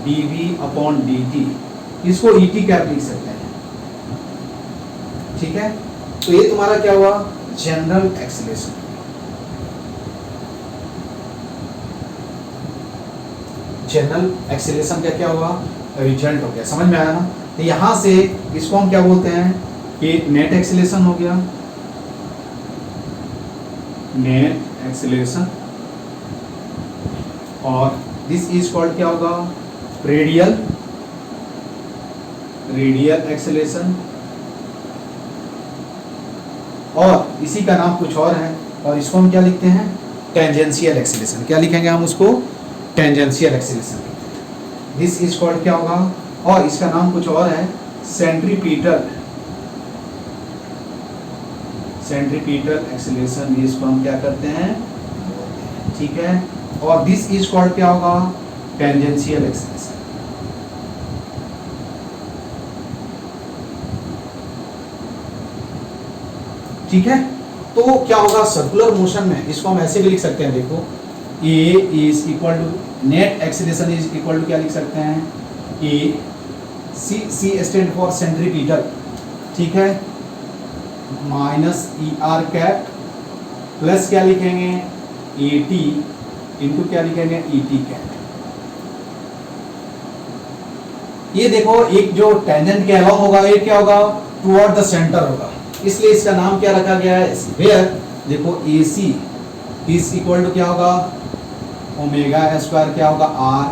डीवी अपॉन डी, इसको ई टी कैप लिख सकते हैं, ठीक है। तो ये तुम्हारा क्या हुआ, जनरल एक्सेलरेशन। जनरल एक्सेलरेशन का क्या हुआ, रिजल्ट हो गया, समझ में आया ना। तो यहां से इसको हम क्या बोलते हैं, कि नेट एक्सेलरेशन हो गया, नेट एक्सेलरेशन, और दिस इज कॉल्ड क्या होगा, रेडियल एक्सेलरेशन, और इसी का नाम कुछ और है, और इसको हम क्या लिखते हैं, टेंजेंशियल एक्सेलरेशन, क्या लिखेंगे हम उसको, tangential acceleration. This is called क्या होगा, और इसका नाम कुछ और है, सेंट्रीपिटल एक्सेलरेशन, इसको हम क्या करते हैं, ठीक है। और दिस इज कॉल्ड क्या होगा, टेंजेंशियल एक्सेलरेशन। ठीक है, तो क्या होगा सर्कुलर मोशन में, इसको हम ऐसे भी लिख सकते हैं, देखो a is equal to net acceleration is equal to क्या लिख सकते हैं, a c stand for centripetal, ठीक है, minus e r cap plus क्या लिखेंगे ए टी इंटू क्या लिखेंगे ई टी कैप। ये देखो एक जो टेंजेंट के अलोंग होगा ये क्या होगा, टुवर्ड द सेंटर होगा, इसलिए इसका नाम क्या रखा गया है, वेयर देखो ए सी इज इक्वल टू क्या होगा, ओमेगा स्क्वायर क्या होगा आर,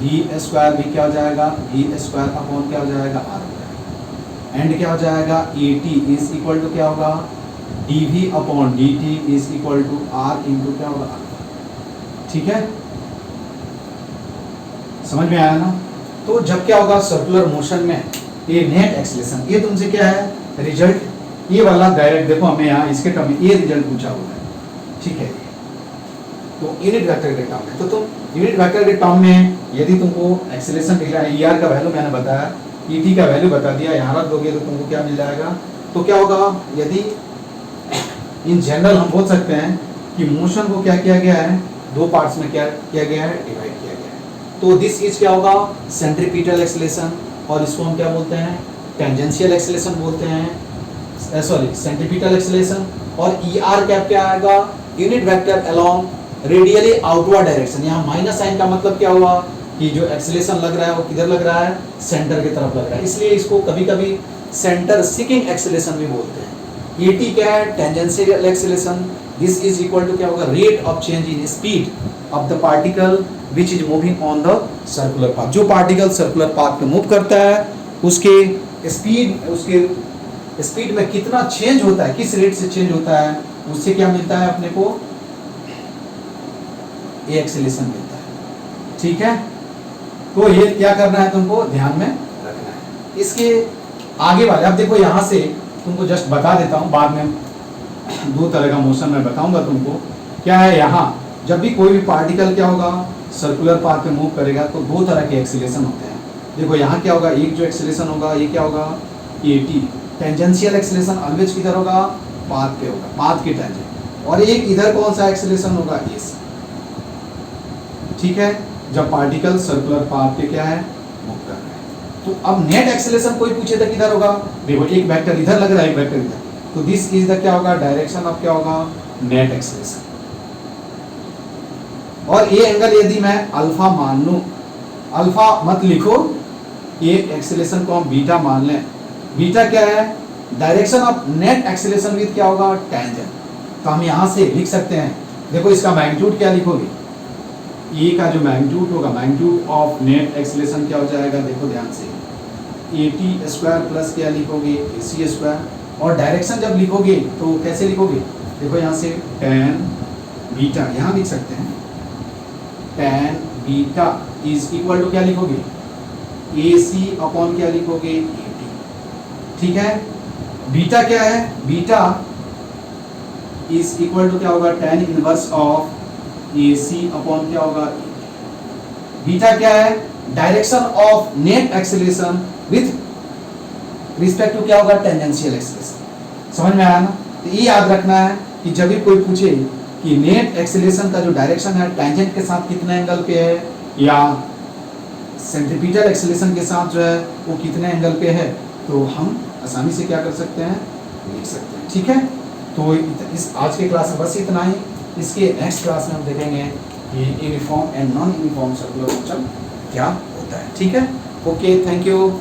वी स्क्वायर भी क्या हो जाएगा, वी स्क्वायर अपॉन क्या हो जाएगा आर, एंड क्या हो जाएगा a t is equal to क्या होगा, d v upon d t is equal to r into क्या होगा आर, ठीक है, समझ में आया ना। तो जब क्या होगा सर्कुलर मोशन में ये नेट एक्सेलरेशन, ये तुमसे क्या है रिजल्ट, ये वाला डायरेक्ट देखो हमें यहाँ इसके टर्म में ये रिजल्ट पूछा हुआ है, ठीक है। तो यूनिट वेक्टर के टर्म में, तो तुम यूनिट वेक्टर के टर्म में यदि तुमको एक्सेलरेशन दिख रहा है, ER का वैल्यू मैंने बताया, ET का वैल्यू बता दिया, यहाँ रख दोगे तो तुमको क्या मिल जाएगा, तो क्या होगा, यदि इन जनरल हम बोल सकते हैं कि मोशन को क्या किया गया है, दो पार्ट्स में क्या किया गया है, डिवाइड किया गया है। तो दिस इज क्या होगा सेंट्रीपिटल एक्सेलरेशन, और इसको हम क्या बोलते हैं, टेंजेंशियल एक्सेलरेशन बोलते हैं, सॉरी सेंट्रीपिटल एक्सेलरेशन। और ER कैप क्या आएगा, unit vector along radially outward direction. यहाँ माइनस साइन का मतलब क्या हुआ कि जो एक्सेलरेशन लग रहा है वो किधर लग रहा है, सेंटर की तरफ लग रहा है, इसलिए इसको कभी कभी सेंटर सीकिंग एक्सेलरेशन भी बोलते हैं। ET क्या है, tangential acceleration, this is equal to क्या होगा, rate of change in speed of the particle which is moving on the circular path. जो पार्टिकल सर्कुलर पाथ पे मूव करता है उसके स्पीड में कितना चेंज होता है, किस रेट से चेंज होता है, उससे क्या मिलता है अपने को, ये एक्सेलरेशन मिलता है, ठीक है। तो ये क्या करना है तुमको ध्यान में रखना है। इसके आगे वाले अब देखो, यहाँ से तुमको जस्ट बता देता हूँ, बाद में दो तरह का मोशन मैं बताऊंगा तुमको क्या है। यहाँ जब भी कोई भी पार्टिकल क्या होगा सर्कुलर पाथ पे मूव करेगा तो दो तरह के एक्सीलरेशन होते हैं। देखो यहाँ क्या होगा, एक जो एक्सीलरेशन होगा ये क्या होगा, AT टेंजेंशियल एक्सीलरेशन ऑलवेज किधर होगा, पाथ पे होगा, पाथ के टेंजेंट। और एक इधर कौन सा एक्सीलरेशन होगा, AC। ठीक है, जब पार्टिकल सर्कुलर पाथ पे क्या है, मूव कर रहा है। तो अब नेट एक्सीलरेशन कोई पूछे तो किधर होगा, देखो एक वेक्टर इधर लग रहा है, एक वेक्टर इधर, तो दिस इज द क्या होगा, डायरेक्शन ऑफ क्या होगा, नेट एक्सीलरेशन। और ये एंगल यदि मैं अल्फा मान लूं, अल्फा मत लिखो, ये एक्सीलरेशन को हम बीटा मान लें। बीटा क्या है, direction of net acceleration with क्या होगा, टेंजेंट। तो हम यहां से लिख सकते हैं, देखो इसका मैग्नीट्यूड क्या लिखोगे, ए का जो मैग्नीट्यूड होगा, मैग्नीट्यूड ऑफ नेट एक्सीलरेशन क्या हो जाएगा, देखो ध्यान से, AT स्क्वायर प्लस क्या लिखोगे, AC स्क्वायर। और डायरेक्शन जब लिखोगे तो कैसे लिखोगे, देखो यहाँ से tan बीटा यहाँ लिख सकते हैं, tan beta is equal to क्या लिखोगे, AC अपॉन क्या लिखोगे, AT। ठीक है, बीटा क्या है, बीटा इज इक्वल टू क्या होगा, tan inverse of AC upon क्या होगा, बीटा क्या है, direction of net acceleration with respect to क्या होगा, टेंजेंशियल एक्सीलरेशन। समझ में आया ना। तो ये याद रखना है कि जब भी कोई पूछे कि नेट एक्सीलरेशन का जो डायरेक्शन है टेंजेंट के साथ कितने एंगल पे है, या सेंट्रीपिटल एक्सीलरेशन के साथ जो है वो कितने एंगल पे है, तो हम आसानी से क्या कर सकते हैं, लिख सकते हैं। ठीक है, तो इस आज के क्लास में बस इतना ही। इसके नेक्स्ट क्लास में हम देखेंगे कि uniform and non uniform circular motion क्या होता है। ठीक है, ओके, थैंक यू।